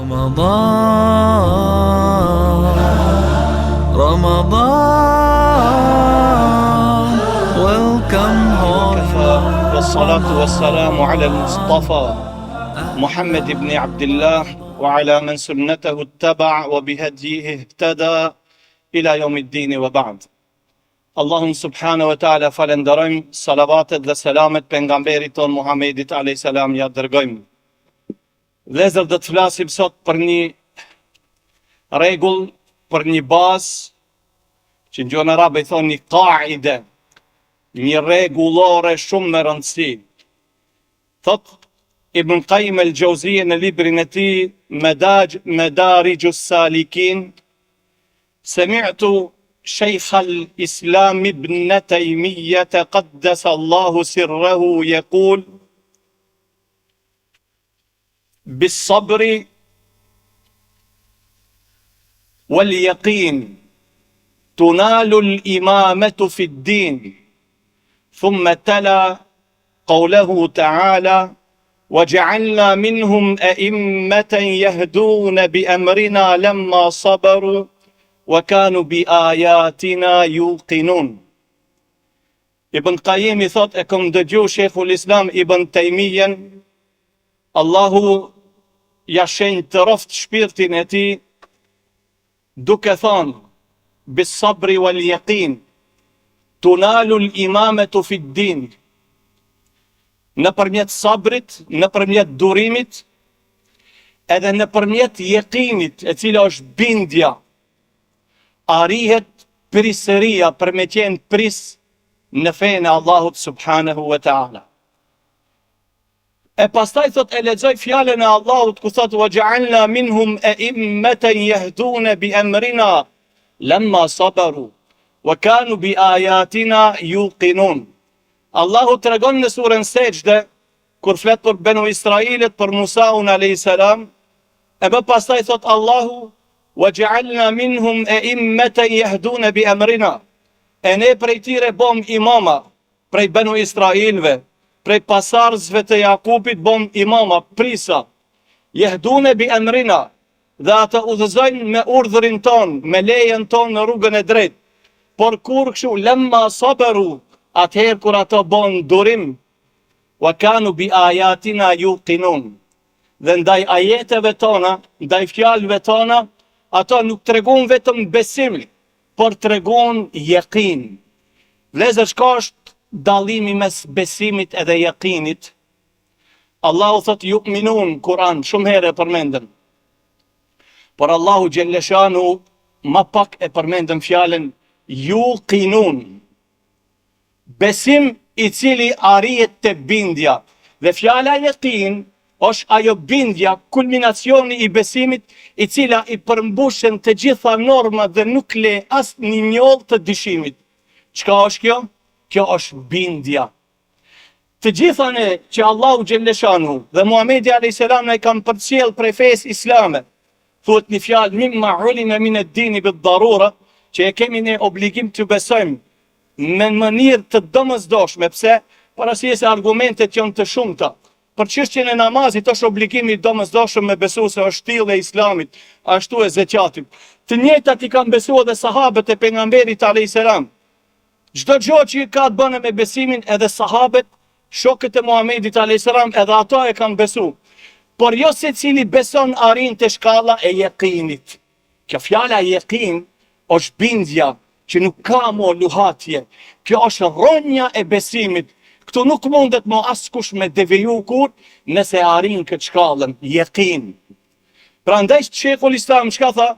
رمضان welcome home والصلاة والسلام على المصطفى محمد بن عبد الله وعلى من سنته اتبع وبهديه اهتدى إلى يوم الدين وبعد. Allahun subhanahu wa ta'ala falenderojmë, salavatet dhe selamet pejgamberit ton Muhammedit alayhis salam ja dërgojmë. Vëllezër, do të flasim sot për një rregull, për një bazë që në gjuhën arabe i thonë një qaide, një rregullore shumë me rëndësi. Thot Ibn Qayyim al-Jauziyja në librin e tij Madarijus Salikin, sami'tu شيخ الإسلام ابن تيمية قدس الله سره يقول: بالصبر واليقين تنال الإمامة في الدين. ثم تلا قوله تعالى: وجعلنا منهم أئمة يهدون بأمرنا لما صبروا وكانوا بآياتنا يوقنون. Ibn Qayyim i thot, e kam dëgju Sheikhul Islam Ibn Taymijen, Allahu ja shenjë të roft shpirtin e tij, duke thonë: bis sabri wal yaqin tunalu al imamatu fi din. Nëpërmjet sabrit, nëpërmjet durimit, edhe nëpërmjet yaqinit, e cila është bindja, arrihet prisëria për me qenë pris në fenë e Allahut subhanahu wa ta'ala. E pastaj thot, e lexoj fjalën e Allahut ku thot: وَجَعَلْنَا مِنْهُمْ أَئِمَّةً يَهْدُونَ بِأَمْرِنَا لَمَّا صَبَرُوا وَكَانُوا بِآيَاتِنَا يُوقِنُونَ. Allahu tregon në surën Sejdë, kur flet për Banu Israilit, për Musaun alayhis salam, e më pastaj thot Allahu: وَجَعَلْنَا مِنْهُمْ أَئِمَّةً يَهْدُونَ بِأَمْرِنَا. E ne prej tyre bom imama, prej Banu Israilve, prej pasardhësve të Jakubit bom imama, prisa. Yahduna bi amrina, dhe ata udhëzojnë me urdhrin ton, me lejen ton në rrugën e drejtë. Por kur kështu, lemma sabaru, atëherë kur ato bon durim, wa kanu bi ayatina yuqinun. Dhe ndaj ajeteve tona, ndaj fjalëve tona, ato nuk tregon vetëm besim, por tregon yaqin. Vëllezër, çka është dallimi mes besimit edhe yaqinit? Allahu thot yu'minun, Kur'an, shumë herë e përmendëm. Por Allahu xhelleshanu më pak e përmendëm fjalën yuqinun. Besim i cili arrihet te bindja. Dhe fjala yaqin është ajo bindja, kulminacioni i besimit, i cila i përmbushen të gjitha normat dhe nuk le as një njoll të dishimit. Çka është kjo? Kjo është bindja. Të gjitha ne që Allahu xhelleshanu dhe Muhamedi alayhis salam na i kanë përcjell prej fesë islame, thuhet një fjalë: mimma ulima min ad-din bid-darura, që e kemi ne obligim të besojmë me mënyrë të domosdoshme. Pse? Parasysh se argumentet janë të shumta. Për çështjen e namazit është obligimi i domosdoshëm me besu se është tillë e Islamit, ashtu e zeqatit. Të njëjtat i kanë besuar edhe sahabët e pejgamberit alayhis salam. Çdo gjë që ka të bëne me besimin, edhe sahabët, shokët e Muhamedit alayhis salam, edhe ato e kanë besu. Por jo secili beson arrin te shkalla e yaqinit. Kjo fjala yaqin është bindja që nuk ka mo luhatje. Kjo është rronja e besimit. Këtu nuk mundet mo askush me deviju kur nëse arrin këtë shkallën, yaqin. Prandaj Sheikhul Islam çka tha?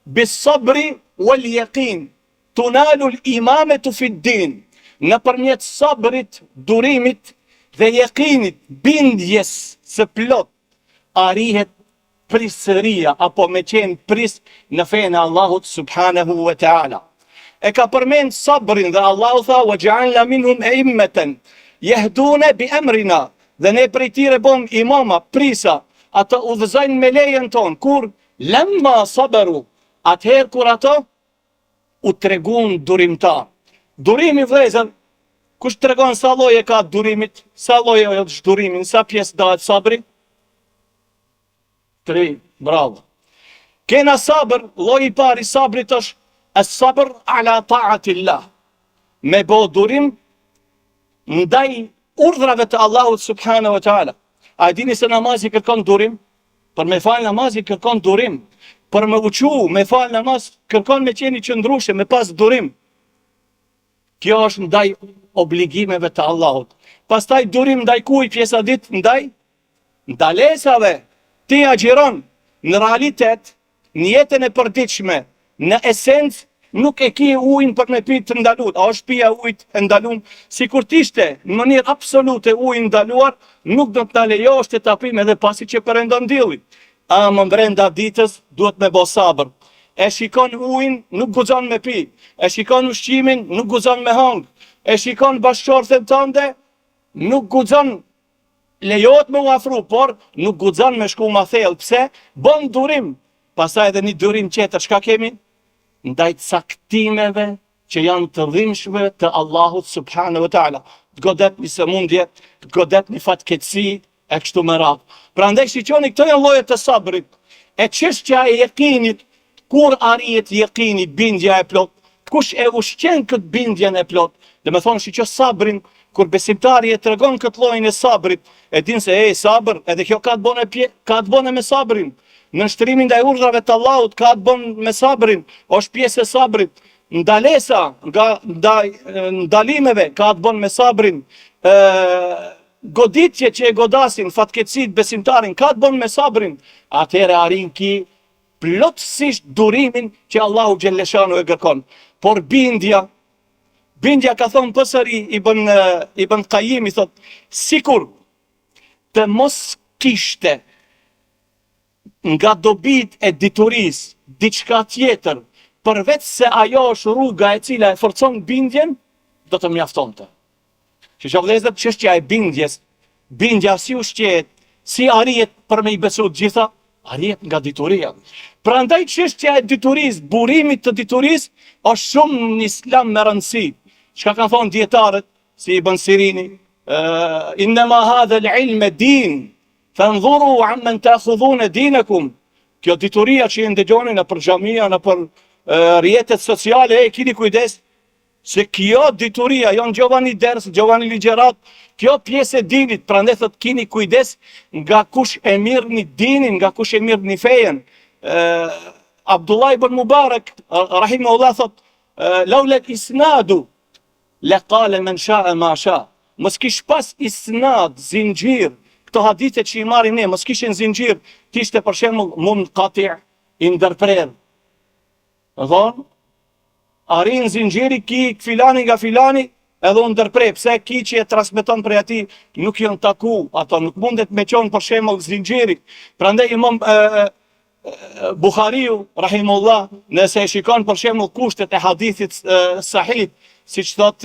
Bis sabri wal yaqin tunalu al imamatu fi din. Nëpërmjet sabrit, durimit dhe yaqinit, bindjes së plot, arrihet prisëria, apo me qenë pris në fenë Allahut subhanahu wa ta'ala. E ka përmend sabrin dhe Allahu tha: وَجَعَلْنَا مِنْهُمْ أَئِمَّةً يَهْدُونَ بِأَمْرِنَا. Dhe ne prej tyre bom imama, prisa, ata udhëzojnë me lejen ton, kur lemma sabaru, atëherë kur ato u tregun durimtar. Durimi, vëllezër, kush tregon sa lloje ka durimit, sa lloje është durimin, sa pjesë dahet sabri? 3. Bravo. Kena sabër, lloji i parë i sabrit është as-sabr ala ta'atillah. Me bo durim ndaj urdhrave të Allahut subhanahu wa taala. A e dini se namazi kërkon durim? Për me fal namazi kërkon durim. Për me uqu, me fal namaz kërkon me qeni qëndrueshëm, me pas durim. Kjo është ndaj obligimeve të Allahut. Pastaj durim ndaj kuj pjesa ditë ndaj ndalesave. Ti agjiron në realitet, në jetën e përditshme, në esencë nuk e ki ujin për me pi të ndaluar. A është pija ujit e ndalum? Sikur t'ishte në mënyrë absolute ujin ndaluar, nuk do të na lejosh të ta pim edhe pasi që perëndon dielli. Më brenda ditës duhet me bo sabër. E shikon ujin, nuk guxon me pi. E shikon ushqimin, nuk guxon me hang. E shikon bashkëshorten tënde, nuk guxon, lejohet me u afru, por nuk guxon me shku ma thellë. Pse? Bon durim. Pastaj edhe një durim tjetër, çka kemi? Ndaj caktimeve që janë të dhimbshme të Allahut subhanahu wa taala. Të godet një sëmundje, të godet një fatkeqësi e kështu me radhë. Prandaj shiqoni, këto janë llojet të sabrit. E çështja e yeqinit, kur arrihet yeqini, bindja e plot, kush e ushqen këtë bindjen e plot? Domethënë shiqo sabrin, kur besimtari e tregon këtë llojin e sabrit, e din se sabër, edhe kjo ka të bëne me sabrin. Në nshtrimin ndaj urdhrave të Allahut ka të bën me sabrin, është pjesë e sabrit. Ndalesa nga ndalimeve ka të bën me sabrin. Goditje që e godasin fatkeqësit besimtarin ka të bën me sabrin. Atëherë arrin ki plotësisht durimin që Allahu xhelleshanu e kërkon. Por bindja ka thonë pësëri Ibn Qayyim i thot, sikur të mos kishte nga dobit e dituris diçka tjetër, përveç se ajo është rruga e cila e forcon bindjen, do të mjaftonte. Që vëllezër, çështja e bindjes, bindja si ushqehet, si arrihet për me i besu të gjitha, arrihet nga dituria. Prandaj çështja e diturisë, burimit të diturisë, është shumë në Islam me rëndësi. Çka kanë thonë dietarët, si Ibn Sirini, innama hadha al-ilm din, fanzuru amman ta'khudhuna dinakum. Kjo dituria që e ndëgjoni në për xhamia, në për rrjetet sociale, keni kujdes, se kjo dituria, jo në Gjovani ders, Gjovani ligjerat, kjo pjesë e dinit, prandaj thot keni kujdes nga kush e mirni dinin, nga kush e mirni fejen. Abdullah ibn Mubarak, rahimahullah, thot, laula isnadu, le qale men sha'a ma sha. Mos kish pas isnad, zinxhir, këto hadithe që i marrim ne, mos kishin zinxhir, kishte për shembull munqati' i ndërprer. Dhon, arrin zinxhiri ki filani nga filani, edhe unë ndërprej, pse ki që e transmeton për ati nuk janë taku, ato nuk mundet me qonë për shembull zinxhiri. Prandaj Imam Buhariu, rahimullah, nëse e shikon për shembull kushtet e hadithit sahih, siç thot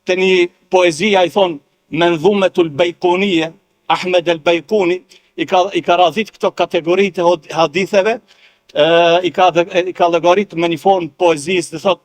të një poezia i thon Mendhumetul Bejkunije, Ahmed el Bejkuni, i ka radhit këto kategoritë e haditheve, i ka llogarit me një formë poezisë, dhe thot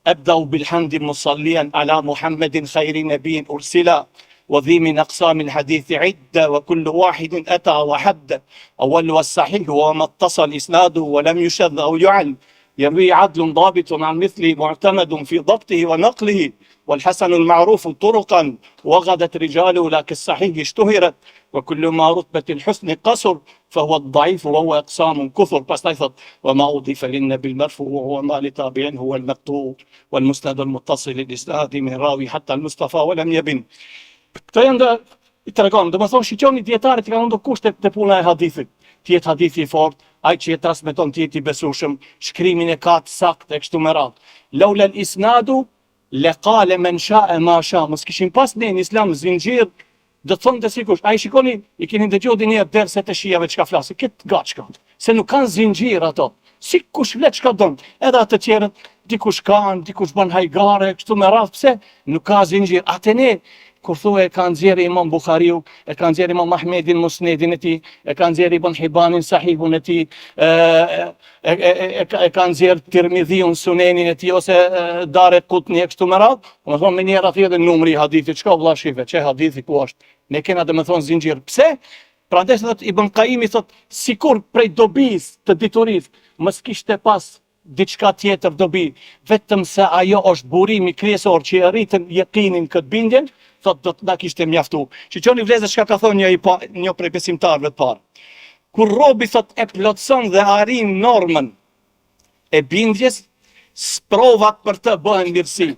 أبدأ بالحمد مصليا على محمد خير نبي أرسلا وذي من أقسام الحديث عدة وكل واحد أتى وحد أول والصحيح وما اتصل إسناده ولم يشذ أو يعل يروي عدل ضابط عن مثله معتمد في ضبطه ونقله والحسن المعروف طرقا وغدت رجاله لكن الصحيح اشتهرت وكل ما رتبة الحسن قصر فهو الضعيف وهو أقسام كثر. Pastaj thot وما أضيف للنبي المرفوع وهو ما لتابع هو المقطوع والمسند المتصل الإسناد من راوي حتى المصطفى ولم يبن. Këto janë i tregon, domethënë shiqoni dietarit kanë ndo kushtet të puna e hadithit. Ti jetë hadithi i fortë, ai që e transmeton ti i besueshëm, shkrimin e ka të saktë e kështu me radhë. Laula al-isnadu laqala man sha'a ma sha. Mos kishin pas ne në Islam zinxhir, do të thonë të sikush, ai shikoni, i keni dëgjuar një derse të shijave çka flasin, këtë gaçka, se nuk kanë zinxhir ato. Si kush flet çka don, edhe atë të tjerët, dikush kanë, dikush bën hajgare, kështu me radhë, pse nuk ka zinxhir. Atë ne kur thuaj e ka nxjerrë Imam Buhariu, e ka nxjerrë Imam Ahmedin Musnedin e tij, e ka nxjerrë Ibn Hibanin Sahihun e tij, e ka nxjerrë Tirmidhiun Sunenin e tij ose Dare Qutni e kështu me radhë, domethënë me njëra thjesht numri i hadithit, çka vëlla shife, çe hadithi ku është. Ne kena domethënë zinxhir. Pse? Prandaj thot Ibn Qayyim thot sikur prej dobis të diturisë mos kishte pas diçka tjetër dobi, vetëm se ajo është burimi kryesor që e rritën jekinin këtë bindjen, thot do të na kishte mjaftu. Shiqoni vëllezër çka ka thonë një prej besimtarëve të parë. Kur robi thot e plotson dhe arrin normën e bindjes, sprovat për të bëhen mirësi.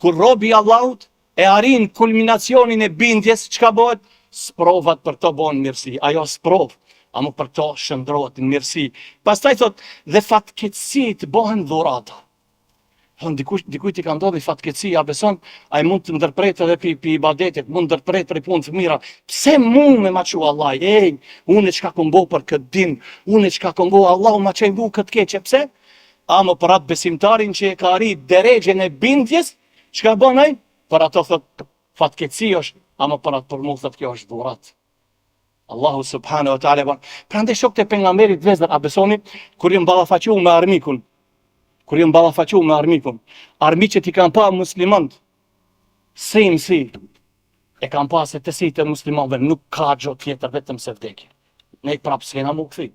Kur robi i Allahut e arrin kulminacionin e bindjes, çka bëhet? Sprovat për të bëhen mirësi. Ajo sprov, ama për to shndrohet në mirësi. Pastaj thot dhe fatkeqësit bëhen dhurata. Dikujt i ka ndodhi fatkeqësi, ja beson, ai mund të ndërpret edhe pi ibadetit, mund ndërpret për punë të mira. Pse mund me ma qu Allah? Unë çka kam bëu për këtë din, unë çka kam bëu, Allahu ma çaj bu këtë keqe, pse? Ama për atë besimtarin që e ka arrit deregjen e bindjes, çka bën ai? Për ato thot fatkeqësi është, ama për atë për mua thot kjo është dhurat. Allahu subhanahu wa taala bën. Prandaj shokët e pejgamberit vezër a besoni kur ju mballafaqu me armikun. Kur ju mballafaqu me armikun, armiqet i kanë pa muslimanët. Si e kanë pa se të si të muslimanëve nuk ka gjë tjetër vetëm se vdekje. Ne prapë s'kena mu kthi.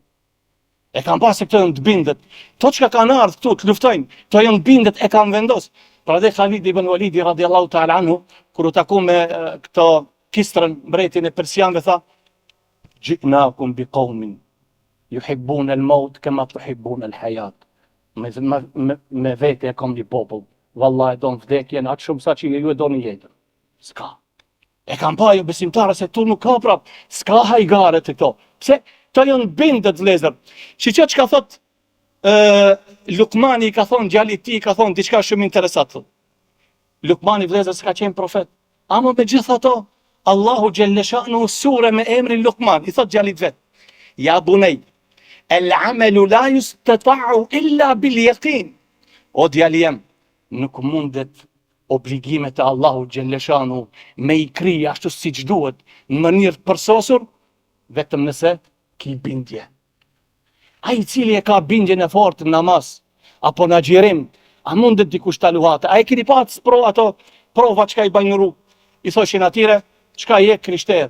E kanë pa se këto janë të bindet. To çka kanë ardhur këtu të luftojnë, to janë bindet e kanë vendos. Prandaj Khalid ibn Walidi radiallahu ta'ala anhu kur u taku me këto Kisrën, mbretin e persianëve tha: "Ji'nakum biqaumin yuhibbuna al-maut kama tuhibbuna al-hayat." Me vete e kom një popull, valla e don vdekjen atë shumë sa që ju e doni jetën. S'ka. E kam pa ju besimtarë se tu nuk ka prap, s'ka hajgare të këto. Pse? To janë bindet vëllezër. Shiqo çka thot Lukmani, ka thonë djalit ti, ka thonë diçka shumë interesant. Lukmani vëllezër s'ka qenë profet, ama me gjithë ato, Allahu gjellëshanu sure me emrin Lukman, i thot djalit vet: "Ja bunej, el amelu la yustata'u illa bil yaqin." O djali jem, nuk mundet obligimet e Allahu xhelleshanu me i kri ashtu siç duhet në mënyrë përsosur vetëm nëse ki bindje. Ai i cili e ka bindjen e fortë në namaz apo në xhirim, a mundet dikush ta luhatë? A e keni pa ato prova çka i bajnë në rrugë? I thoshin atire, çka je krishter?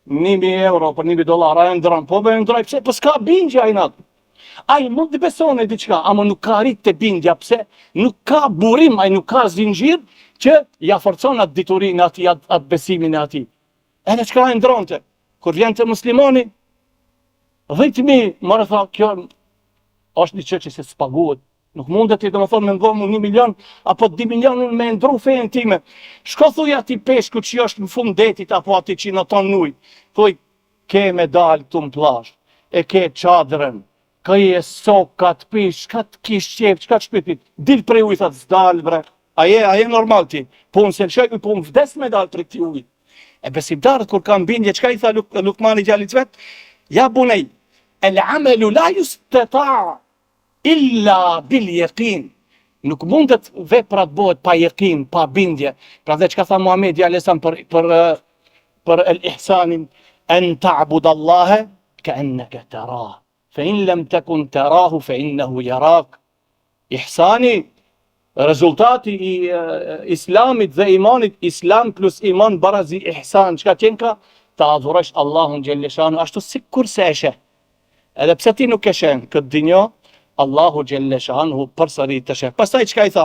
1.000 euro për 1.000 dollar, a e ndron, po e ndroj, pse? Po s'ka bindje ai natë. Ai mund të beson e diçka, ama nuk ka arrit të bindja, pse? Nuk ka burim, ai nuk ka zinxhir që ja forcon atë diturinë ati, atë besimin e ati. Edhe çka e ndronte? Kur vjen të muslimani, 10.000, marrë tha, kjo është një çështje që s'paguhet. Nuk mundet ti domethënë me ndhomë 1 milion apo 2 milionë me ndru fen time. Shko thuj atij peshku që është në fund detit apo atij që noton në ujë. Thuj, ke me dal këtu në plazh, e ke çadrën, ka e sokat pish, ka të kish qef, çka të shpytit, dil prej ujë, thot s'dal bre. A je normal ti? Po unë se lëshoj, po unë vdes me dal prej këtij ujit. E besimtarët kur kanë bindje, çka i tha Lukmani djalit vet? Ja bunej, el amelu la yustata' illa bil yaqin. Nuk mundet veprat bëhet pa yaqin, pa bindje. Prandaj çka tha Muhamedi alayhis salam për el ihsanin, an ta'bud Allaha ka'annaka tarah, fa in lam takun tarahu fa innahu yarak. Ihsani, rezultati i islamit dhe imanit, islam plus iman barazi ihsan, çka qenë ka? Ta adhurosh Allahun xhelleshanu ashtu sikur se e sheh. Edhe pse ti nuk e sheh këtë dinjo, Allahu xhelleshanu përsëri të sheh. Pastaj çka i tha?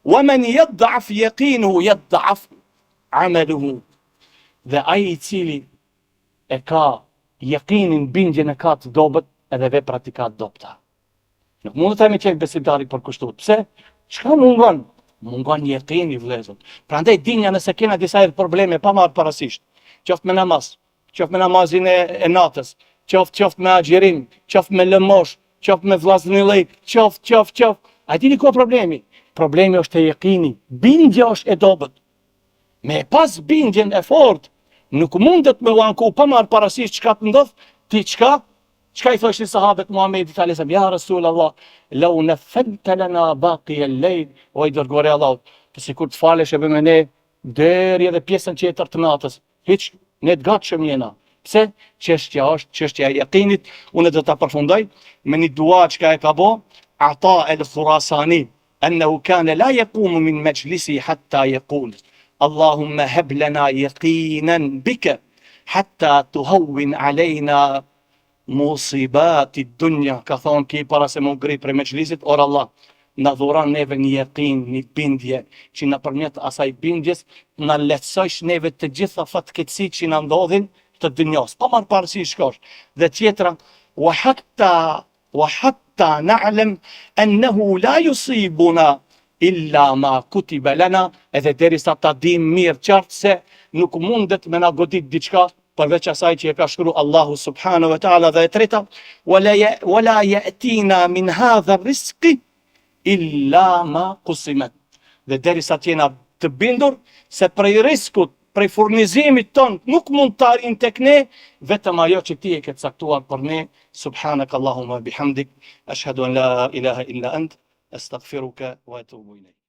Wa man yad'af yaqinuhu yad'af 'amaluhu. Dhe ai i cili e ka yaqinin, bindjen e ka të dobët, edhe veprat i ka të dobta. Nuk mund të themi që besimtari për kushtut. Pse? Çka mungon? Mungon yaqini vëllezër. Prandaj dinja nëse kena disa probleme pa marrë parasysh, qoftë me namaz, qoftë me namazin e natës, qoftë me agjerim, qoftë me lëmosh, qoftë me vllazënillik, qoftë. A dini ku problemi? Problemi është e yaqini. Bindja është e dobët. Me pas bindjen e fortë, nuk mundet me u anku pa marrë parasysh çka të ndodh, ti çka i thoshin sahabët Muhamedit alayhis salam, ja Rasul Allah, law nafalta lana baqiya al-layl, o i dërguari i Allahut, po sikur të falesh edhe me ne deri edhe pjesën tjetër të natës, hiç ne të gatshëm jena. Pse? Çështja është çështja e yaqinit. Unë do ta përfundoj me një dua që e ka bë Ata el-Khurasani, annahu kana la yaqumu min majlisi hatta yaqul Allahumma hab lana yaqinan bika hatta tuhawwin alejna musibati dunja, ka thonë ki para se më ngri për mexhlisit, or Allah, na dhuron neve një jeqin, një bindje, që nëpërmjet asaj bindjes na lehtësojsh neve të gjitha fatkeqësitë që na ndodhin të dunjos, pa marrë parasysh shkosh. Dhe tjetra, wa hatta na'lam annahu la yusibuna illa ma kutiba lana, edhe derisa ta dim mirë qartë se nuk mundet me na godit diçka përveç asaj që e ka shkruar Allahu subhanahu wa taala. Dhe e treta, wala ya'tina min hadha rizqi illa ma qusimat. Dhe derisa të jena të bindur se prej riskut, prej furnizimit ton nuk mund të arrijnë tek ne vetëm ajo që ti e ke caktuar për ne. Subhanak Allahumma bihamdik, ashhadu an la ilaha illa ant, astaghfiruka wa atubu ilayk.